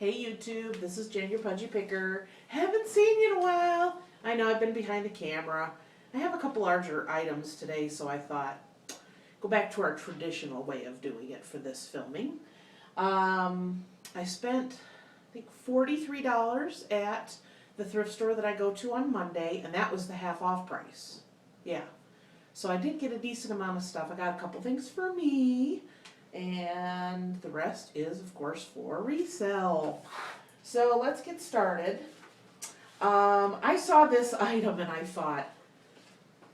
Hey YouTube, this is Jen, your Pudgy Picker. Haven't seen you in a while. I know I've been behind the camera. I have a couple larger items today, so I thought go back to our traditional way of doing it for this filming. I spent, I think, $43 at the thrift store that I go to on Monday, and that was the half off price. Yeah. So I did get a decent amount of stuff. I got a couple things for me, and the rest is, of course, for resale. So let's get started. I saw this item and I thought,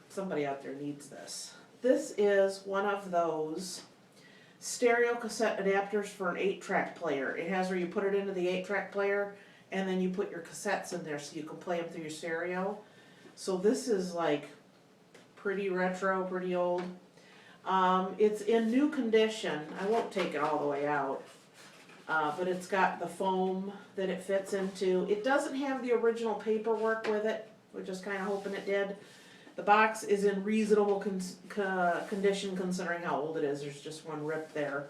somebody out there needs this. This is one of those stereo cassette adapters for an 8-track player. It has where you put it into the 8-track player and then you put your cassettes in there so you can play them through your stereo. So this is like pretty retro, pretty old. It's in new condition. I won't take it all the way out, but it's got the foam that it fits into. It doesn't have the original paperwork with it. We're just kind of hoping it did. The box is in reasonable condition considering how old it is. There's just one rip there.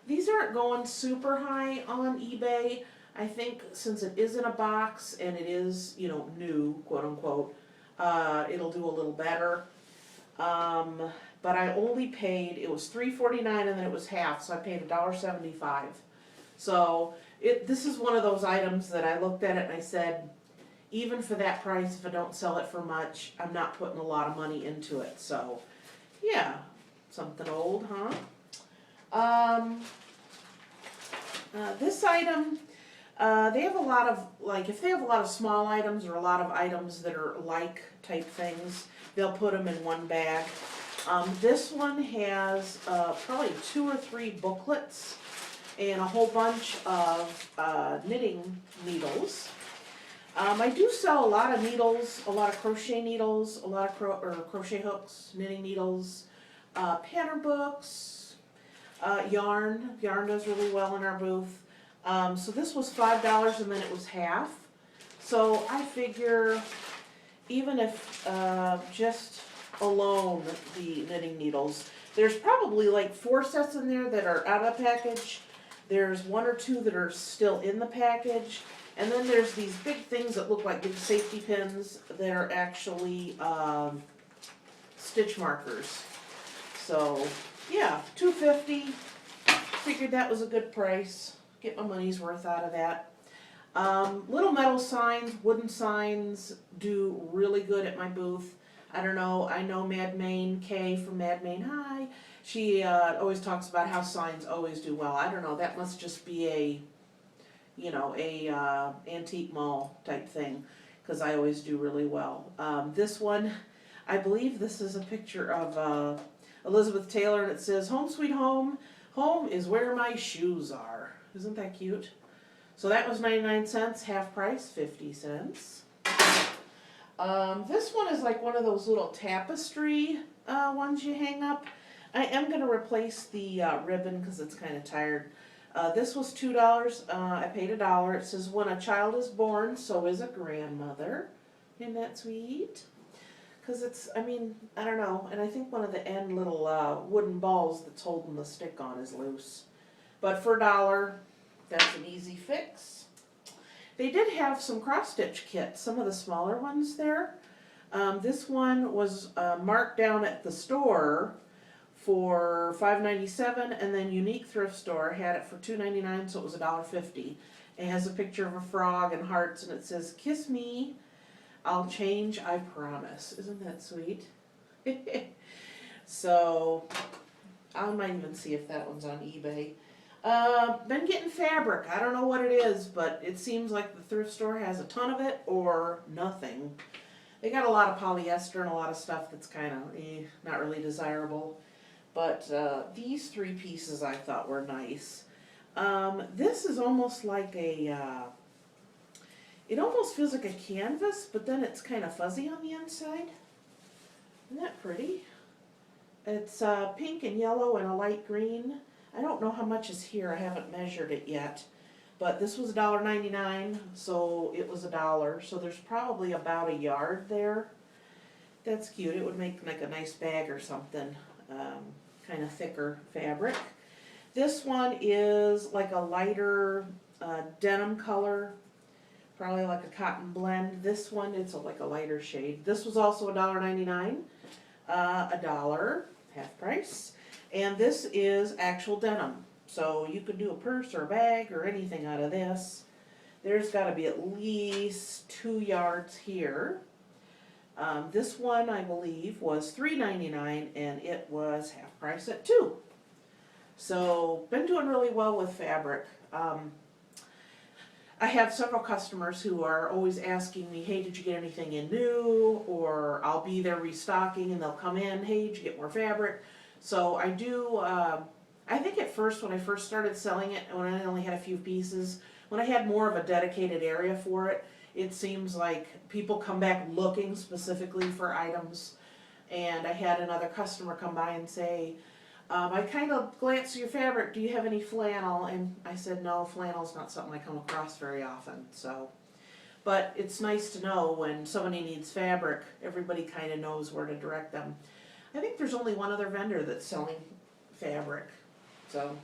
These aren't going super high on eBay. I think since it is in a box and it is, you know, new, quote unquote, it'll do a little better. But I only paid, it was $3.49 and then it was half, so I paid $1.75. So this is one of those items that I looked at it and I said, even for that price, if I don't sell it for much, I'm not putting a lot of money into it. So, yeah, something old, huh? This item, they have a lot of, like, if they have a lot of small items or a lot of items that are like type things, they'll put them in one bag. This one has probably 2 or 3 booklets and a whole bunch of knitting needles. I do sell a lot of needles, a lot of crochet needles, a lot of crochet hooks, knitting needles, pattern books, yarn. Yarn does really well in our booth. So this was $5 and then it was half. So I figure even if just alone the knitting needles, there's probably like 4 sets in there that are out of the package. There's 1 or 2 that are still in the package. And then there's these big things that look like big safety pins that are actually stitch markers. So yeah, $2.50. Figured that was a good price. Get my money's worth out of that. Little metal signs, wooden signs do really good at my booth. I don't know, I know Mad Main, Kay from Mad Main, hi. She always talks about how signs always do well. I don't know, that must just be a, you know, a antique mall type thing, because I always do really well. This one, I believe this is a picture of Elizabeth Taylor, and it says, "Home sweet home, home is where my shoes are." Isn't that cute? So that was 99 cents, half price, 50 cents. This one is like one of those little tapestry ones you hang up. I am going to replace the ribbon because it's kind of tired. This was $2. I paid $1. It says, "When a child is born, so is a grandmother." Isn't that sweet? Because it's, I mean, I don't know. And I think one of the end little wooden balls that's holding the stick on is loose. But for $1, that's an easy fix. They did have some cross-stitch kits, some of the smaller ones there. This one was marked down at the store for $5.97, and then Unique Thrift Store had it for $2.99, so it was $1.50. It has a picture of a frog and hearts, and it says, "Kiss me, I'll change, I promise." Isn't that sweet? So, I might even see if that one's on eBay. Been getting fabric. I don't know what it is, but it seems like the thrift store has a ton of it or nothing. They got a lot of polyester and a lot of stuff that's kind of not really desirable. But these 3 pieces I thought were nice. This is almost like a, it almost feels like a canvas, but then it's kind of fuzzy on the inside. Isn't that pretty? It's pink and yellow and a light green. I don't know how much is here. I haven't measured it yet. But this was $1.99, so it was $1. So there's probably about a yard there. That's cute. It would make like a nice bag or something. Kind of thicker fabric. This one is like a lighter denim color, probably like a cotton blend. This one, it's like a lighter shade. This was also $1.99, $1, half price. And this is actual denim. So you could do a purse or a bag or anything out of this. There's got to be at least 2 yards here. This one, I believe, was $3.99 and it was half price at $2. So, been doing really well with fabric. I have several customers who are always asking me, hey, did you get anything in new? Or I'll be there restocking and they'll come in, hey, did you get more fabric? So I do, I think at first when I first started selling it, when I only had a few pieces, when I had more of a dedicated area for it, it seems like people come back looking specifically for items. And I had another customer come by and say, I kind of glanced at your fabric, do you have any flannel? And I said, no, flannel's not something I come across very often. So, but it's nice to know when somebody needs fabric, everybody kind of knows where to direct them. I think there's only one other vendor that's selling fabric, so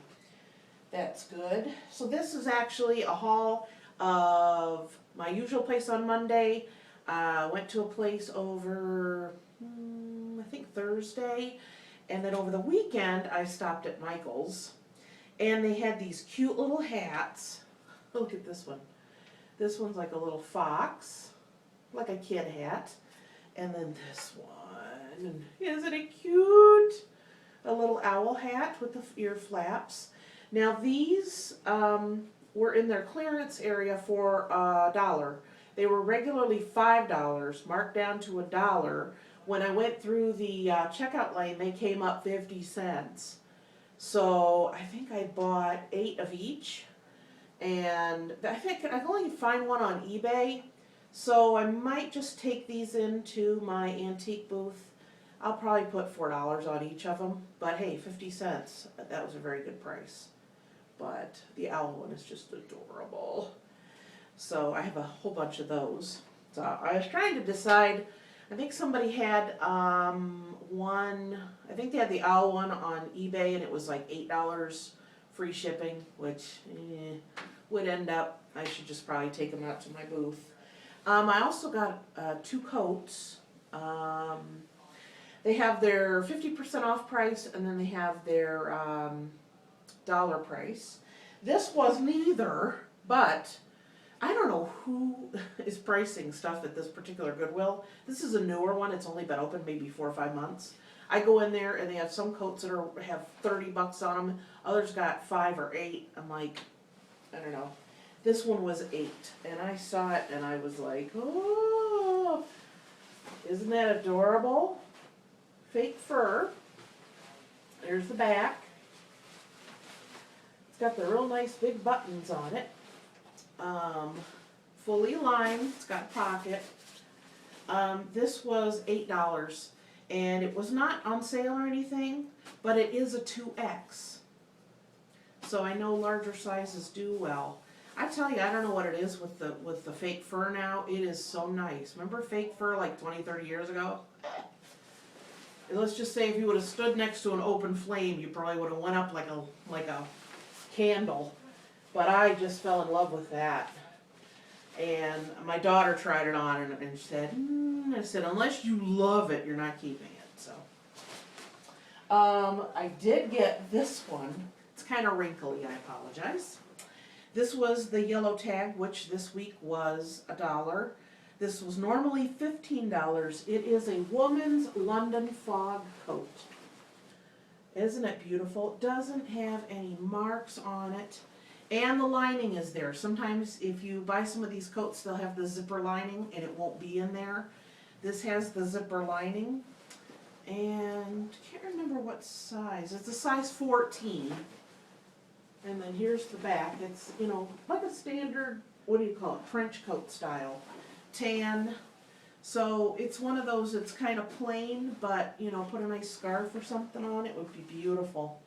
that's good. So this is actually a haul of my usual place on Monday. Went to a place over, I think Thursday. And then over the weekend, I stopped at Michael's, and they had these cute little hats. Look at this one. This one's like a little fox, like a kid hat. And then this one, isn't it cute? A little owl hat with the ear flaps. Now these were in their clearance area for $1. They were regularly $5, marked down to $1. When I went through the checkout lane, they came up 50 cents. So I think I bought 8 of each. And I think I can only find one on eBay. So I might just take these into my antique booth. I'll probably put $4 on each of them. But hey, 50 cents, that was a very good price. But the owl one is just adorable. So I have a whole bunch of those. So I was trying to decide. I think somebody had one, I think they had the owl one on eBay and it was like $8 free shipping, which would end up, I should just probably take them out to my booth. I also got 2 coats. They have their 50% off price and then they have their dollar price. This was neither, but I don't know who is pricing stuff at this particular Goodwill. This is a newer one. It's only been open maybe 4 or 5 months. I go in there and they have some coats that have $30 on them. Others got 5 or 8. I'm like, I don't know. This one was 8, and I saw it and I was like, oh, isn't that adorable? Fake fur. There's the back. It's got the real nice big buttons on it. Fully lined, it's got a pocket. This was $8 and it was not on sale or anything, but it is a 2X. So I know larger sizes do well. I tell you, I don't know what it is with the fake fur now. It is so nice. Remember fake fur like 20, 30 years ago? And let's just say if you would have stood next to an open flame, you probably would have went up like a candle. But I just fell in love with that. And my daughter tried it on and said, I said, unless you love it, you're not keeping it. So, I did get this one. It's kind of wrinkly, I apologize. This was the yellow tag, which this week was $1. This was normally $15. It is a woman's London fog coat. Isn't it beautiful? It doesn't have any marks on it. And the lining is there. Sometimes if you buy some of these coats, they'll have the zipper lining and it won't be in there. This has the zipper lining. And I can't remember what size. It's a size 14. And then here's the back. It's, you know, like a standard, what do you call it, trench coat style. Tan. So it's one of those that's kind of plain, but, you know, put a nice scarf or something on it would be beautiful.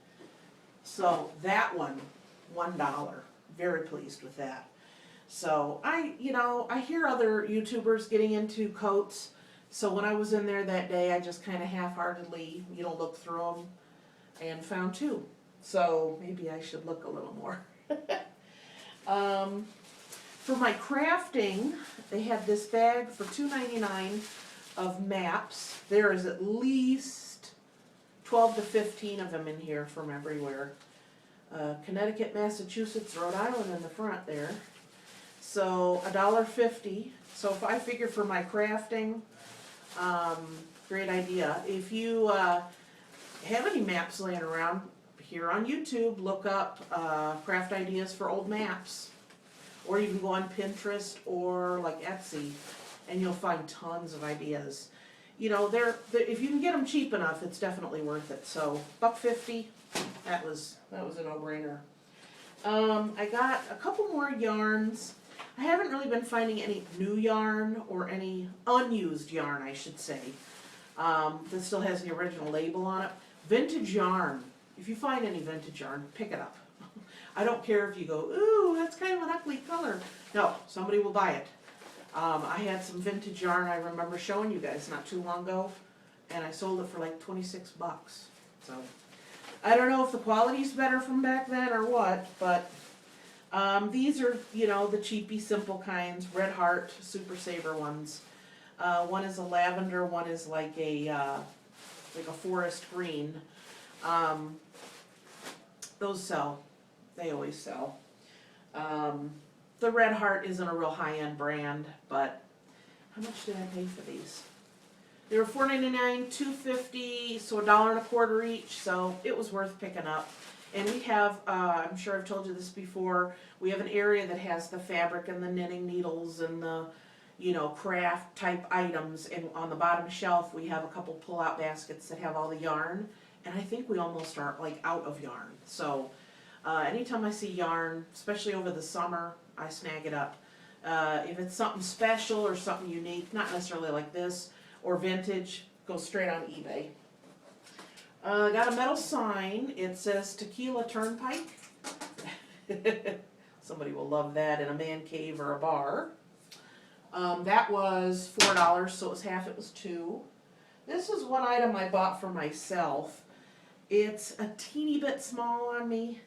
So that one, $1. Very pleased with that. So I hear other YouTubers getting into coats. So when I was in there that day, I just kind of half-heartedly, looked through them and found 2. So maybe I should look a little more. For my crafting, they had this bag for $2.99 of maps. There is at least 12 to 15 of them in here from everywhere. Connecticut, Massachusetts, Rhode Island in the front there. So $1.50. So if I figure for my crafting, great idea. If you have any maps laying around, here on YouTube, look up craft ideas for old maps. Or you can go on Pinterest or like Etsy, and you'll find tons of ideas. You know, if you can get them cheap enough, it's definitely worth it. So $1.50, that was a no-brainer. I got a couple more yarns. I haven't really been finding any new yarn or any unused yarn, I should say. That still has the original label on it. Vintage yarn. If you find any vintage yarn, pick it up. I don't care if you go, ooh, that's kind of an ugly color. No, somebody will buy it. I had some vintage yarn I remember showing you guys not too long ago, and I sold it for like 26 bucks. So, I don't know if the quality's better from back then or what, but these are, you know, the cheapy, simple kinds, Red Heart, Super Saver ones. One is a lavender, one is like a forest green. Those sell. They always sell. The Red Heart isn't a real high-end brand, but how much did I pay for these? They were $4.99, $2.50, so $1.25 each, so it was worth picking up. And we have, I'm sure I've told you this before, we have an area that has the fabric and the knitting needles and the, you know, craft type items, and on the bottom shelf we have a couple pull-out baskets that have all the yarn, and I think we almost are like out of yarn. So anytime I see yarn, especially over the summer, I snag it up. If it's something special or something unique, not necessarily like this, or vintage, go straight on eBay. Got a metal sign. It says Tequila Turnpike. Somebody will love that in a man cave or a bar. That was $4, so it was half, it was $2. This is one item I bought for myself. It's a teeny bit small on me,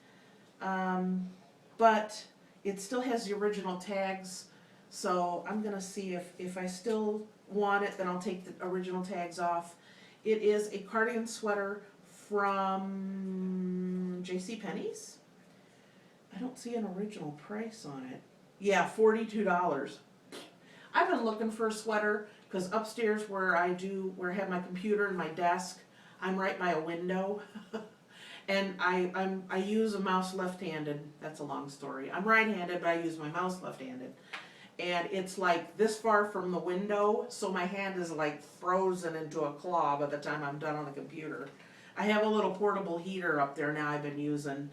but it still has the original tags, so I'm going to see if I still want it, then I'll take the original tags off. It is a cardigan sweater from JCPenney's. I don't see an original price on it. Yeah, $42. I've been looking for a sweater because upstairs where I have my computer and my desk, I'm right by a window. And I use a mouse left-handed. That's a long story. I'm right-handed, but I use my mouse left-handed. And it's like this far from the window, so my hand is like frozen into a claw by the time I'm done on the computer. I have a little portable heater up there now I've been using,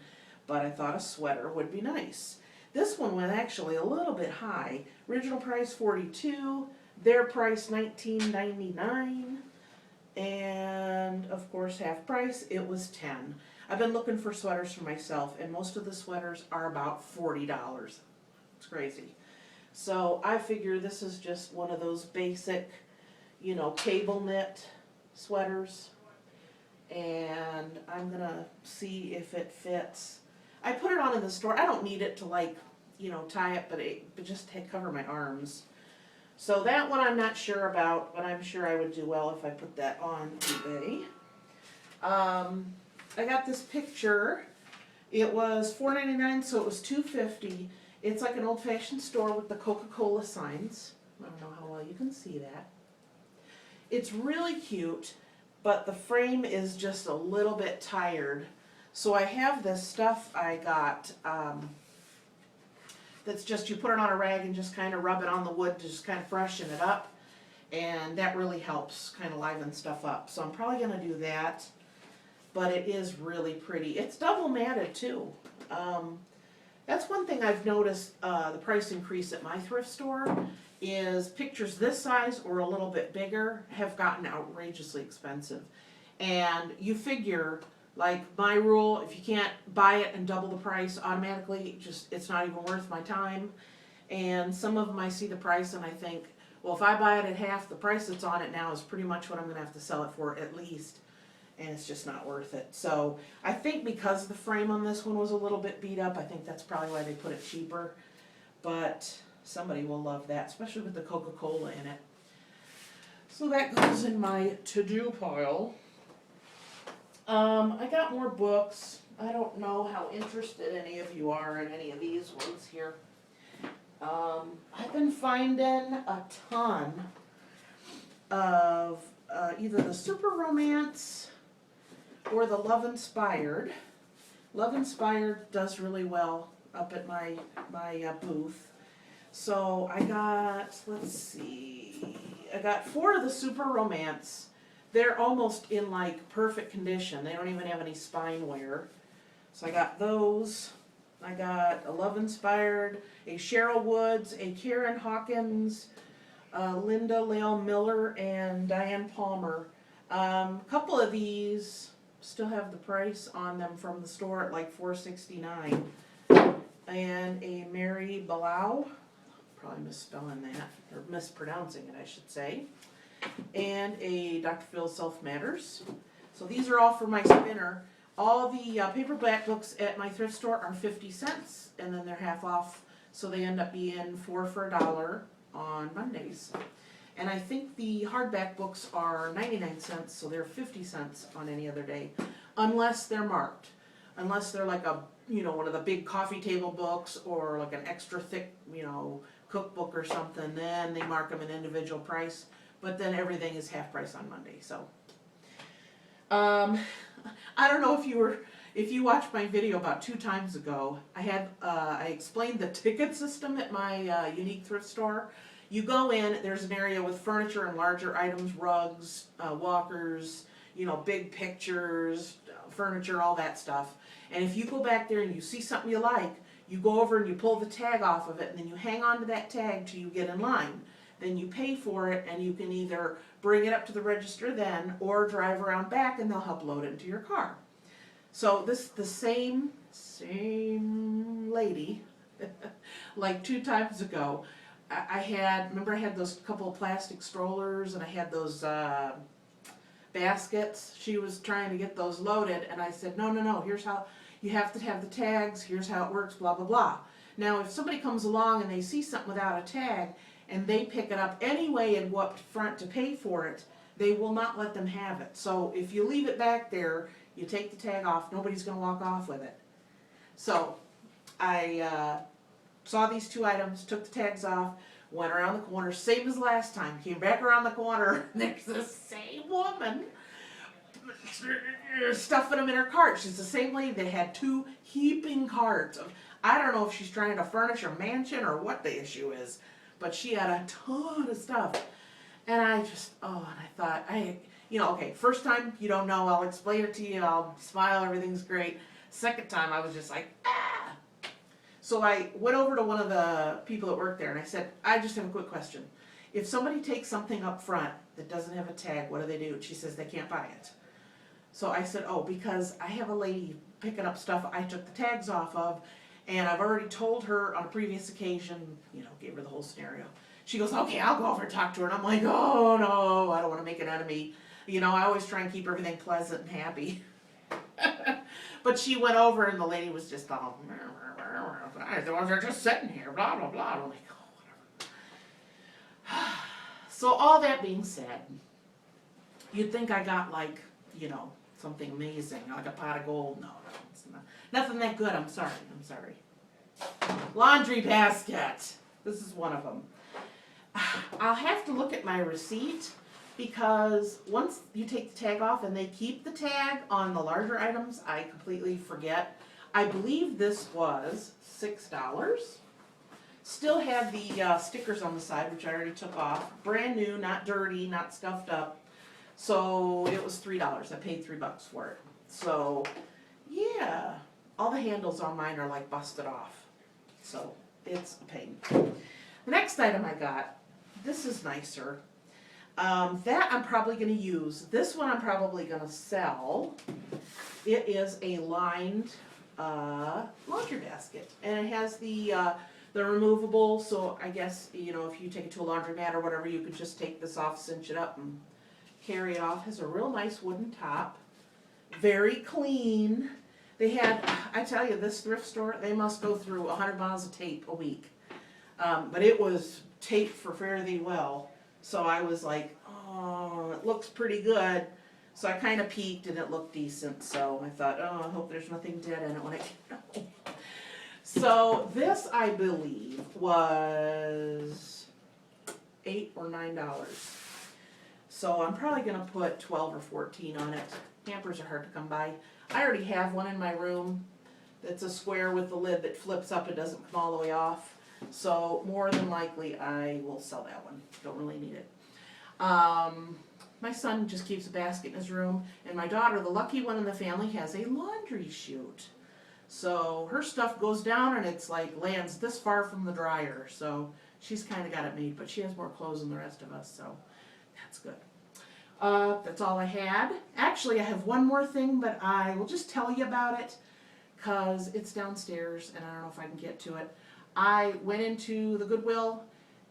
but I thought a sweater would be nice. This one went actually a little bit high. Original price $42, their price $19.99, and of course half price, it was $10. I've been looking for sweaters for myself, and most of the sweaters are about $40. It's crazy. So I figure this is just one of those basic, you know, cable knit sweaters, and I'm gonna see if it fits. I put it on in the store. I don't need it to, like, you know, tie it, but just to cover my arms. So that one I'm not sure about, but I'm sure I would do well if I put that on eBay. I got this picture. It was $4.99, so it was $2.50. It's like an old-fashioned store with the Coca-Cola signs. I don't know how well you can see that. It's really cute, but the frame is just a little bit tired. So I have this stuff I got that's just, you put it on a rag and just kind of rub it on the wood to just kind of freshen it up. And that really helps kind of liven stuff up. So I'm probably going to do that. But it is really pretty. It's double matted too. That's one thing I've noticed, the price increase at my thrift store is pictures this size or a little bit bigger have gotten outrageously expensive. And you figure, like my rule, if you can't buy it and double the price automatically, it's not even worth my time. And some of them I see the price and I think, well, if I buy it at half the price that's on it now is pretty much what I'm going to have to sell it for at least. and it's just not worth it. So I think because the frame on this one was a little bit beat up, I think that's probably why they put it cheaper. But somebody will love that, especially with the Coca-Cola in it. So that goes in my to-do pile. I got more books. I don't know how interested any of you are in any of these ones here. I've been finding a ton of either the Super Romance or the Love Inspired. Love Inspired does really well up at my booth. So I got, let's see, I got 4 of the Super Romance. They're almost in like perfect condition. They don't even have any spine wear. So I got those. I got a Love Inspired, a Cheryl Woods, a Karen Hawkins, Linda Lael Miller, and Diane Palmer. A couple of these still have the price on them from the store at like $4.69. And a Mary Blau, probably misspelling that, or mispronouncing it I should say. And a Dr. Phil Self Matters. So these are all for my spinner. All the paperback books at my thrift store are 50 cents, and then they're half off, so they end up being 4 for $1 on Mondays. And I think the hardback books are 99 cents, so they're 50 cents on any other day, unless they're marked. Unless they're like a, one of the big coffee table books or like an extra thick, cookbook or something, then they mark them an individual price. But then everything is half price on Monday, so. I don't know if you watched my video about 2 times ago. I explained the ticket system at my unique thrift store. You go in, there's an area with furniture and larger items, rugs, walkers, big pictures, furniture, all that stuff. And if you go back there and you see something you like, you go over and you pull the tag off of it, and then you hang on to that tag till you get in line. Then you pay for it, and you can either bring it up to the register then, or drive around back and they'll help load it into your car. So this the same lady, like 2 times ago. I had those couple of plastic strollers, and I had those baskets. She was trying to get those loaded, and I said, no, here's how, you have to have the tags, here's how it works, blah, blah, blah. Now, if somebody comes along and they see something without a tag, and they pick it up anyway and go up front to pay for it, they will not let them have it. So if you leave it back there, you take the tag off, nobody's going to walk off with it. So I saw these 2 items, took the tags off, went around the corner, same as last time, came back around the corner, and there's the same woman stuffing them in her cart. She's the same lady that had 2 heaping carts of, I don't know if she's trying to furnish a mansion or what the issue is, but she had a ton of stuff. And I just, and I thought, okay, first time, you don't know, I'll explain it to you, I'll smile, everything's great. Second time, I was just like, ah! So I went over to one of the people that work there, and I said, I just have a quick question. If somebody takes something up front that doesn't have a tag, what do they do? And she says they can't buy it. So I said, because I have a lady picking up stuff I took the tags off of, and I've already told her on a previous occasion, gave her the whole scenario. She goes, okay, I'll go over and talk to her. And I'm like, oh no, I don't want to make an enemy. I always try and keep everything pleasant and happy. But she went over, and the lady was just all, the ones are just sitting here, blah, blah, blah. I'm like, oh, whatever. So all that being said, you'd think I got like, something amazing, like a pot of gold. No, it's not. Nothing that good, I'm sorry. Laundry basket. This is one of them. I'll have to look at my receipt, because once you take the tag off and they keep the tag on the larger items, I completely forget. I believe this was $6. Still had the stickers on the side, which I already took off. Brand new, not dirty, not scuffed up. So it was $3. I paid $3 for it. So yeah, all the handles on mine are like busted off. So it's a pain. The next item I got, this is nicer. That I'm probably going to use. This one I'm probably going to sell. It is a lined laundry basket, and it has the removable. So I guess if you take it to a laundromat or whatever, you could just take this off, cinch it up, and carry it off. It has a real nice wooden top. very clean. They had, I tell you, this thrift store, they must go through 100 miles of tape a week. But it was taped for Fare Thee Well. So I was like, oh, it looks pretty good. So I kind of peeked and it looked decent. So I thought, oh, I hope there's nothing dead in it when I get home. So this, I believe, was $8 or $9. So I'm probably going to put 12 or 14 on it. Hampers are hard to come by. I already have one in my room that's a square with the lid that flips up and doesn't come all the way off. So more than likely I will sell that one. Don't really need it. My son just keeps a basket in his room, and my daughter, the lucky one in the family, has a laundry chute. So her stuff goes down and it's like lands this far from the dryer. So she's kind of got it made, but she has more clothes than the rest of us, so that's good. That's all I had. Actually, I have one more thing, but I will just tell you about it because it's downstairs and I don't know if I can get to it. I went into the Goodwill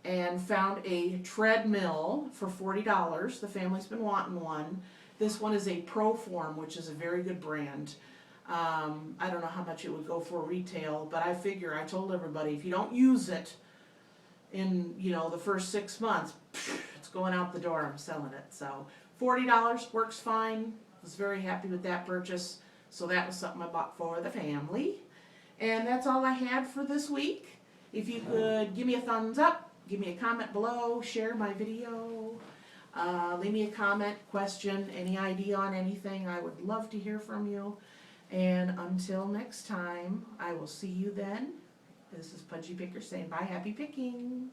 and found a treadmill for $40. The family's been wanting one. This one is a ProForm, which is a very good brand. I don't know how much it would go for retail, but I figure, I told everybody, if you don't use it in, the first 6 months, it's going out the door. I'm selling it. So $40 works fine. Was very happy with that purchase. So that was something I bought for the family. And that's all I had for this week. If you could give me a thumbs up, give me a comment below, share my video, leave me a comment, question, any idea on anything. I would love to hear from you. And until next time, I will see you then. This is Pudgy Picker saying bye, happy picking.